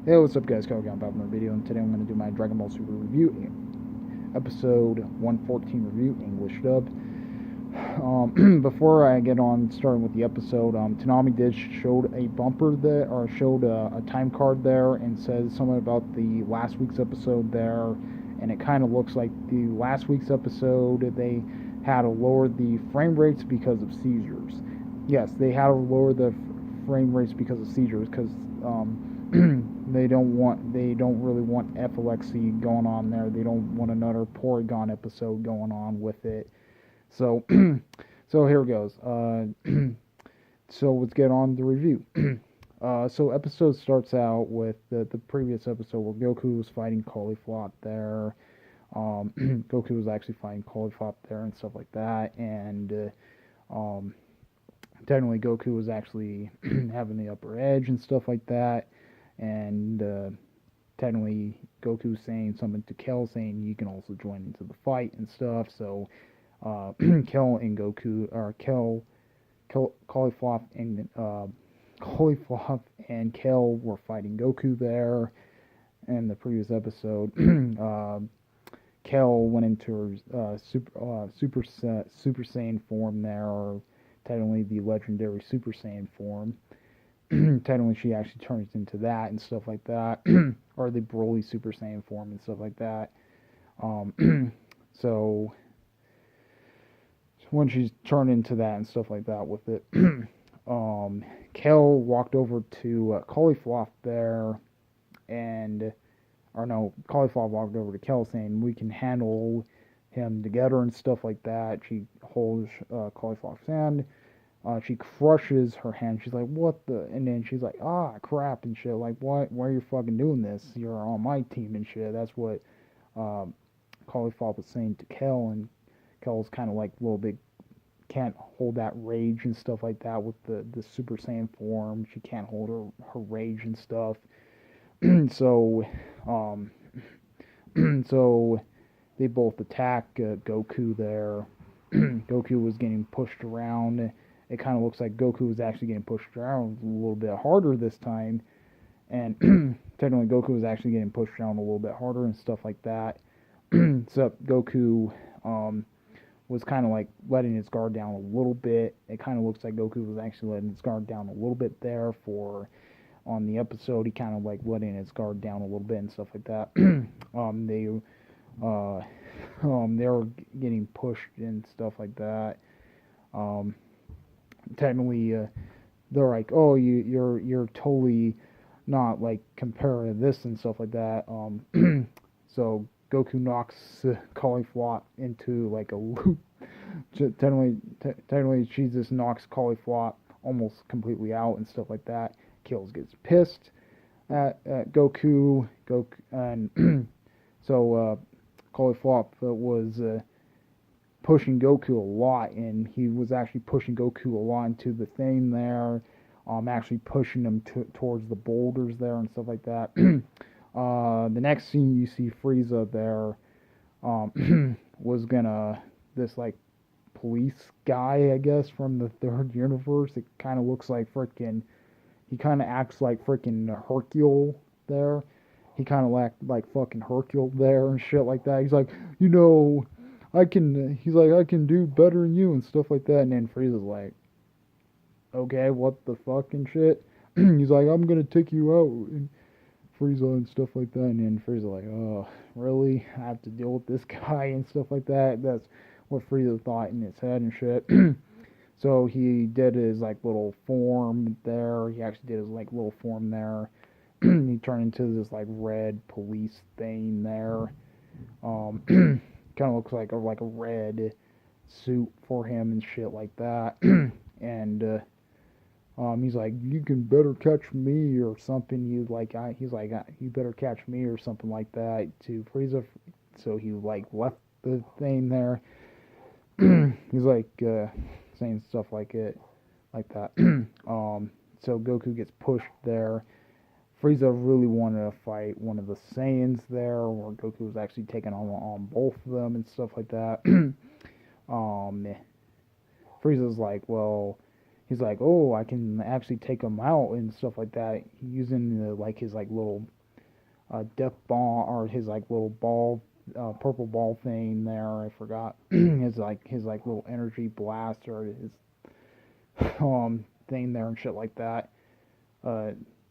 Hey, what's up, guys? Kogan back with my video, and today I'm going to do my Dragon Ball Super review, episode 114 review, English dub. Before I get on starting with the episode, Tanami did showed a bumper there, or showed a time card there, and says something about the last week's episode there, and it kind of looks like the last week's episode they had to lower the frame rates because of seizures. Yes, they had to lower the frame rates because of seizures because they don't really want epilepsy going on there. They don't want another Porygon episode going on with it. So so here it goes. So let's get on the review. So episode starts out with the previous episode where Goku was fighting Cauliflop there. Goku was actually fighting Cauliflop there and stuff like that, and technically Goku was actually having the upper edge and stuff like that, and technically Goku saying something to Kel saying you can also join into the fight and stuff. So Kel and Goku or Cauliflop and Cauliflop and Kel were fighting Goku there in the previous episode. Kel went into her Super Saiyan form there, or technically the legendary Super Saiyan form. Technically, she actually turns into that and stuff like that, or the Broly Super Saiyan form and stuff like that. So when she's turned into that and stuff like that with it, Kel walked over to Cauliflop there, and or no, Cauliflop walked over to Kel saying we can handle him together and stuff like that. She holds Cauliflop's hand. She crushes her hand. She's like, "What the?" And then she's like, "Ah, crap and shit. Like, why are you fucking doing this? You're on my team and shit." That's what um, Cauliflop was saying to Kel, and Kel's kind of like a little bit can't hold that rage and stuff like that with the Super Saiyan form. She can't hold her rage and stuff. So, um, so they both attack Goku there. Goku was getting pushed around. It kind of looks like Goku was actually getting pushed around a little bit harder this time, and technically Goku was actually getting pushed around a little bit harder and stuff like that. So Goku was kind of like letting his guard down a little bit. It kind of looks like Goku was actually letting his guard down a little bit there for on the episode. He kind of like letting his guard down a little bit and stuff like that. They uh, they were getting pushed and stuff like that. Um, technically, they're like, oh, you're totally not like comparing this and stuff like that. So Goku knocks Cauliflop into like a loop. Technically, she just knocks Cauliflop almost completely out and stuff like that. Kills gets pissed at Goku. Goku and so Cauliflop was pushing Goku a lot, and he was actually pushing Goku a lot into the thing there. Actually pushing him towards the boulders there and stuff like that. The next scene you see Frieza there was gonna this like police guy, I guess, from the third universe. It kind of looks like freaking. He kind of acts like freaking Hercule there. He kind of act like fucking Hercule there and shit like that. He's like, you know, I can. He's like, I can do better than you and stuff like that. And then Frieza's like, okay, what the fuck and shit. He's like, I'm gonna take you out. And Frieza and stuff like that. And then Frieza like, oh, really? I have to deal with this guy and stuff like that. That's what Frieza thought in his head and shit. So he did his like little form there. He actually did his like little form there. He turned into this like red police thing there. Kind of looks like a red suit for him and shit like that. And he's like, you can better catch me or something. He's like, you better catch me or something like that to Frieza. So he like left the thing there. He's like saying stuff like that. So Goku gets pushed there. Frieza really wanted to fight one of the Saiyans there, where Goku was actually taking on both of them and stuff like that. um, Frieza's like, well, he's like, oh, I can actually take him out and stuff like that, using like his like little death ball, or his like little ball, purple ball thing there. I forgot his like little energy blast, or his thing there and shit like that.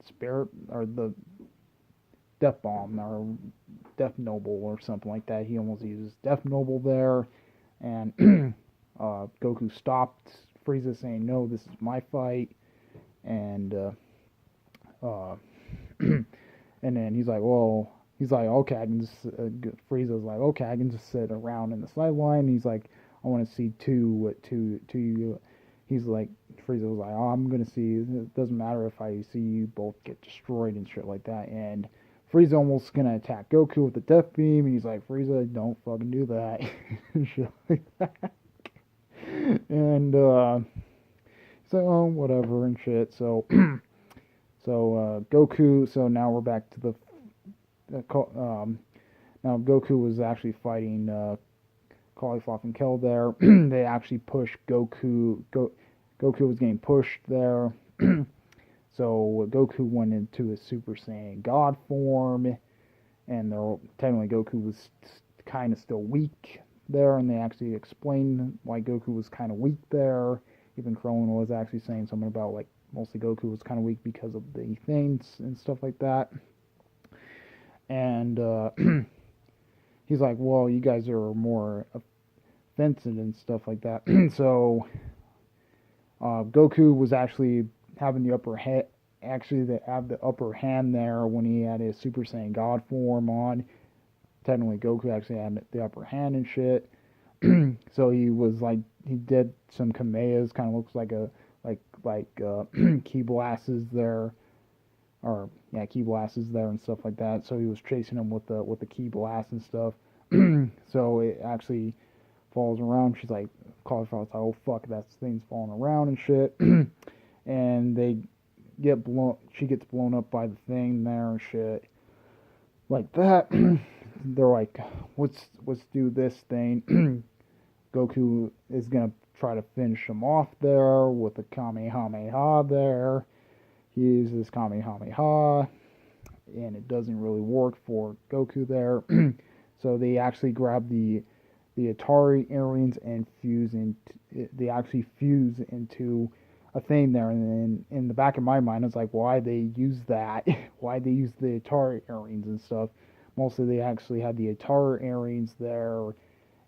Spirit, or the Death Bomb, or Death Noble or something like that. He almost uses Death Noble there, and Goku stopped Frieza, saying, "No, this is my fight," and uh, and then he's like, "Well." He's like, okay, I can just. Frieza's like, okay, I can just sit around in the sideline. He's like, I want to see two. He's like, Frieza was like, oh, I'm gonna see. It doesn't matter if I see you both get destroyed and shit like that. And Frieza almost gonna attack Goku with the Death Beam, and he's like, Frieza, don't fucking do that, shit like that. And so whatever and shit. So Goku. So now we're back to the now Goku was actually fighting Cauliflower and Kel there. They actually pushed Goku. Goku was getting pushed there. So Goku went into his Super Saiyan God form, and technically Goku was kind of still weak there, and they actually explained why Goku was kind of weak there. Even Krillin was actually saying something about like mostly Goku was kind of weak because of the things and stuff like that. And he's like, well, you guys are more offensive and stuff like that. So Goku was actually having the upper hand. Actually, they have the upper hand there when he had his Super Saiyan God form on. Technically, Goku actually had the upper hand and shit. So he was like, he did some Kamehamehas, kind of looks like a ki blasts there, or yeah, ki blasts there and stuff like that. So he was chasing him with the ki blast and stuff. So it actually falls around. She's like, Cauliflower's like, oh fuck, that thing's falling around and shit. And they get blown. She gets blown up by the thing there and shit like that. They're like, let's do this thing. Goku is gonna try to finish him off there with a Kamehameha there. He uses Kamehameha, and it doesn't really work for Goku there. So they actually grab the Atari earrings and they actually fuse into a thing there. And in the back of my mind, it's like, why they use that? Why they use the Atari earrings and stuff? Mostly they actually had the Atari earrings there,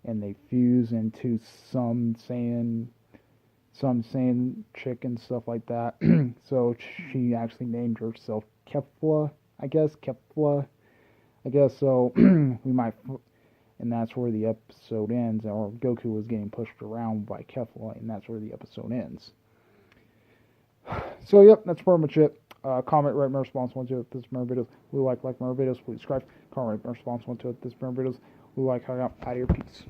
and they fuse into some Saiyan chick and stuff like that. So she actually named herself Kefla, I guess. Kefla, I guess. So we might, and that's where the episode ends. Or Goku was getting pushed around by Kefla, and that's where the episode ends. So yep, that's pretty much it. Comment, rate, my response one to this more videos. We like more videos. Please subscribe. Comment, rate, my response one to this more videos. We like, hang out, out of your peace.